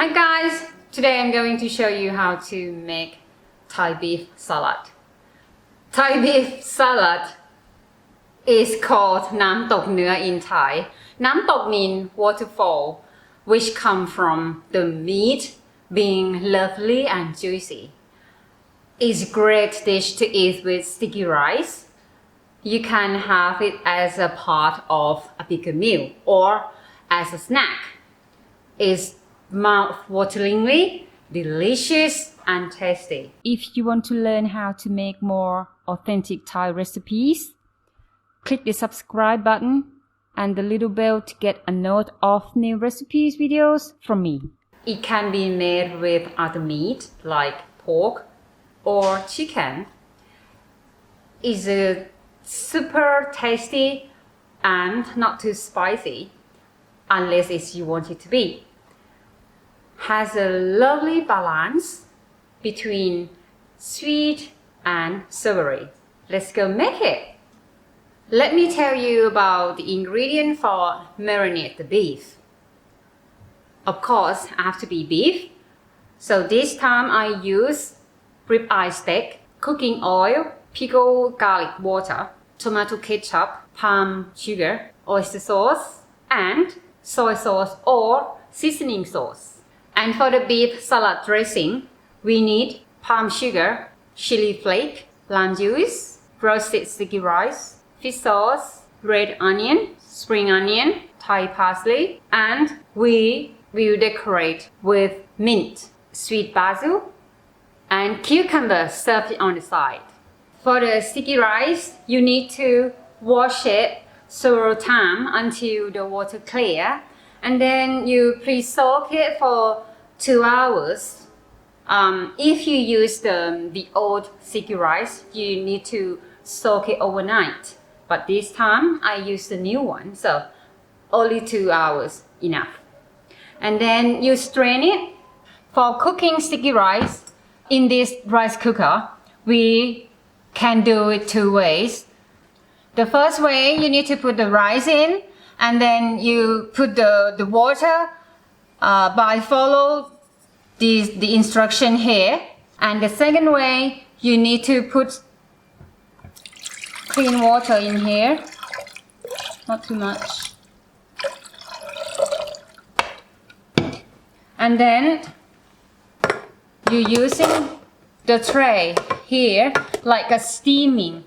Hi guys! Today I'm going to show you how to make Thai beef salad. Thai beef salad is called Nam Tok Nua in Thai. Nam Tok means waterfall, which come from the meat being lovely and juicy. It's a great dish to eat with sticky rice. You can have it as a part of a bigger meal or as a snack. It's mouth-wateringly delicious and tasty. If you want to learn how to make more authentic Thai recipes, click the subscribe button and the little bell to get a note of new recipes videos from me. It can be made with other meat like pork or chicken. It's a super tasty and not too spicy unless it's you want it to be. Has a lovely balance between sweet and savory. Let's go make it. Let me tell you about the ingredient for marinate the beef. Of course, it has to be beef. So this time I use ribeye steak, cooking oil, pickled garlic water, tomato ketchup, palm sugar, oyster sauce, and soy sauce or seasoning sauce. And for the beef salad dressing, we need palm sugar, chili flake, lime juice, roasted sticky rice, fish sauce, red onion, spring onion, Thai parsley, and we will decorate with mint, sweet basil, and cucumber served on the side. For the sticky rice, you need to wash it several times until the water clear, and then you pre-soak it for 2 hours. If you use the old sticky rice, you need to soak it overnight. But this time I use the new one, so only 2 hours enough. And then you strain it. For cooking sticky rice in this rice cooker, we can do it 2 ways. The first way, you need to put the rice in, and then you put the water by follow the instruction here. And the second way, you need to put clean water in here, not too much. And then you're using the tray here like a steaming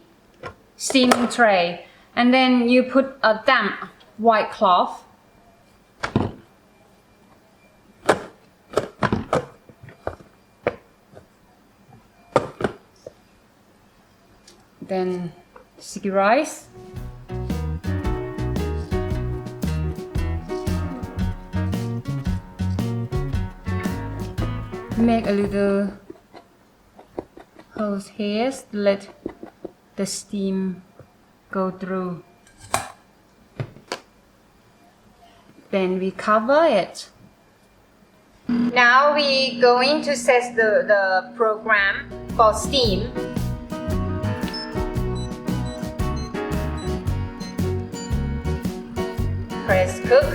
tray, and then you put a damp white cloth. Then sticky rice. Make a little holes here to let the steam go through. Then we cover it. Now we going to set the program for steam. Press cook.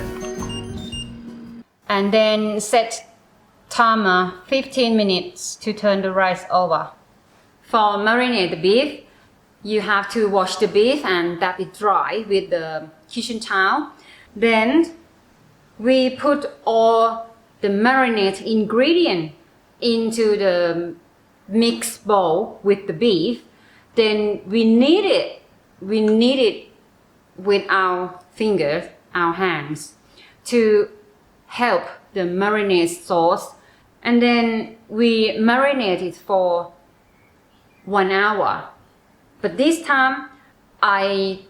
And then set timer 15 minutes to turn the rice over. For marinate the beef, you have to wash the beef and dab it dry with the kitchen towel. Then we put all the marinade ingredient into the mixed bowl with the beef. Then we knead it with our fingers, our hands, to help the marinade sauce. And then we marinate it for 1 hour. But this time I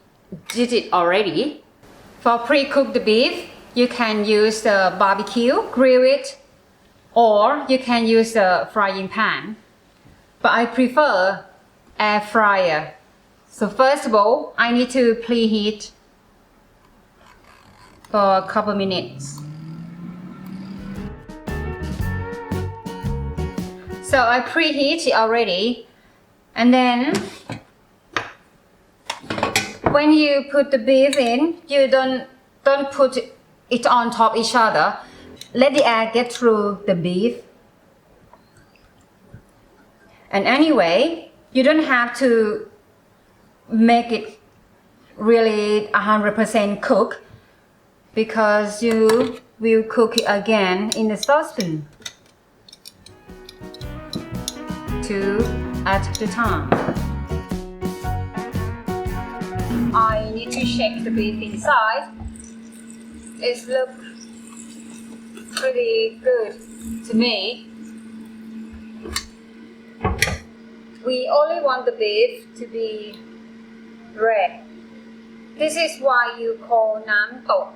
did it already. For pre-cooked the beef, you can use the barbecue, grill it, or you can use the frying pan. But I prefer air fryer. So first of all, I need to preheat for a couple minutes. So I preheat it already, and then when you put the beef in, you don't put it on top each other. let the air get through the beef. And anyway, you don't have to make it really 100% cook because you will cook it again in the saucepan 2 at the time. I need to check the beef inside. It looks pretty good to me. We only want the beef to be red. This is why you call Nam Tok,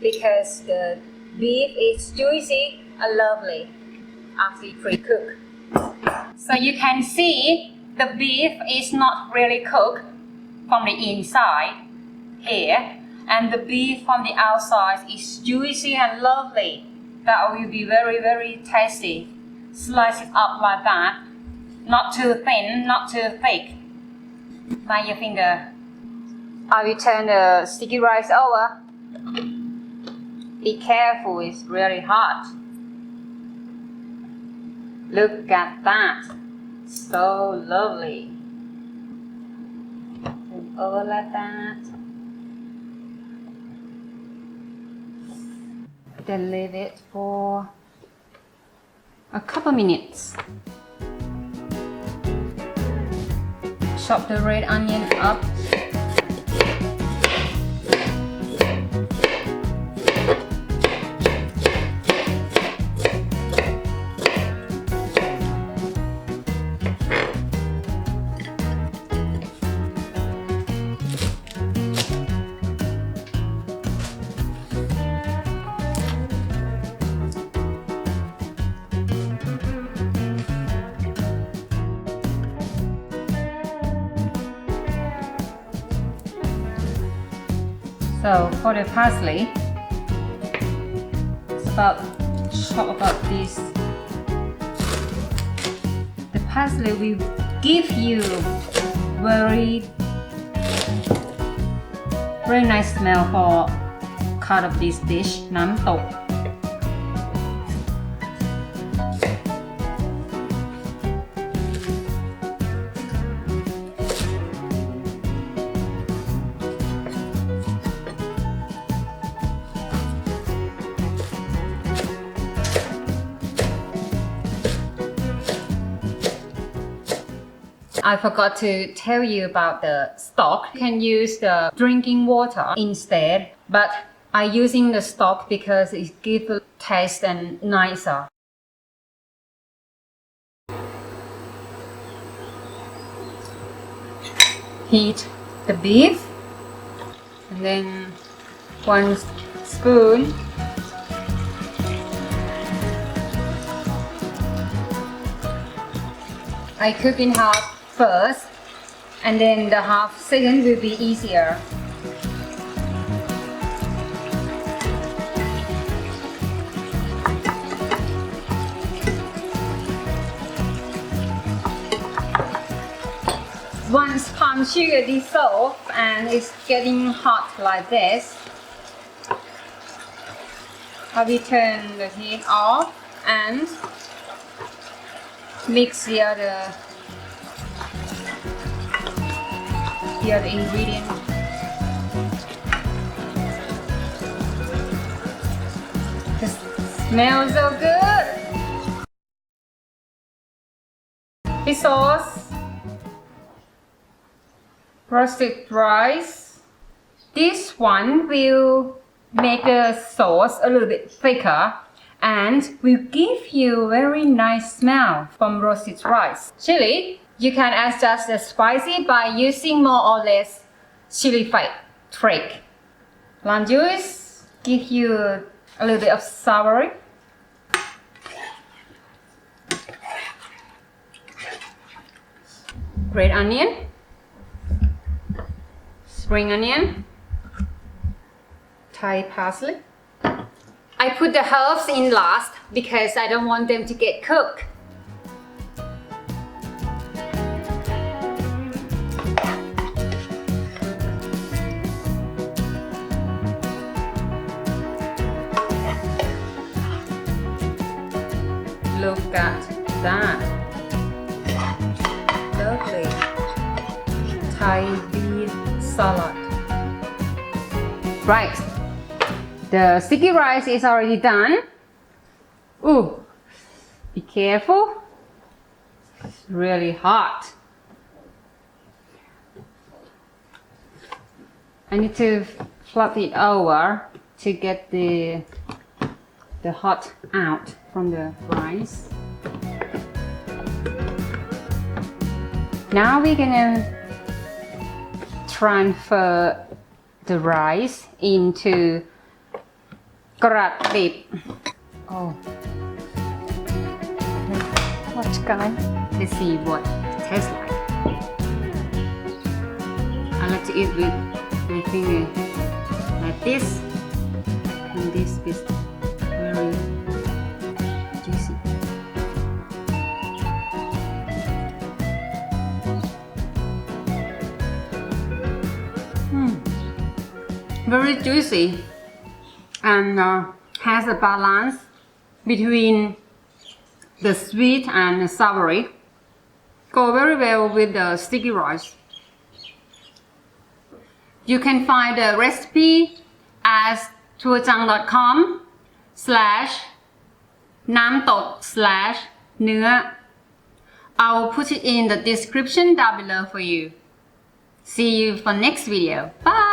because the beef is juicy and lovely after you pre-cook. So you can see the beef is not really cooked from the inside here, and the beef from the outside is juicy and lovely. That will be very, very tasty. Slice it up like that. Not too thin, not too thick. By your finger. I will turn the sticky rice over. Be careful, it's really hot. Look at that. So lovely. Turn over like that. Then leave it for a couple minutes. Chop the red onion up. So for the parsley, it's chop about this. The parsley will give you very nice smell for part of this dish, Nam Tok. I forgot to tell you about the stock. You can use the drinking water instead, but I'm using the stock because it gives a taste and nicer. Heat the beef and then 1 spoon I cook in half first, and then the half second will be easier. Once palm sugar dissolves and it's getting hot like this, I will turn the heat off and mix the other ingredient. It smells so good. This sauce, roasted rice. This one will make the sauce a little bit thicker and will give you very nice smell from roasted rice. Chili, you can adjust the spicy by using more or less chili flake. Lime juice give you a little bit of souring. Red onion, spring onion, Thai parsley. I put the herbs in last because I don't want them to get cooked. that. Lovely. Thai beef salad. Right. The sticky rice is already done. Ooh, be careful. It's really hot. I need to flip it over to get the hot out from the rice. Now we're gonna transfer the rice into กระติบ Oh, watch guys. Let's see what it tastes like. I like to eat with my finger like this, and this is very juicy. Very juicy and has a balance between the sweet and savory. Go very well with the sticky rice. You can find the recipe at tuajang.com/namtok/เนื้อ I'll put it in the description down below for you. See you for next video. Bye!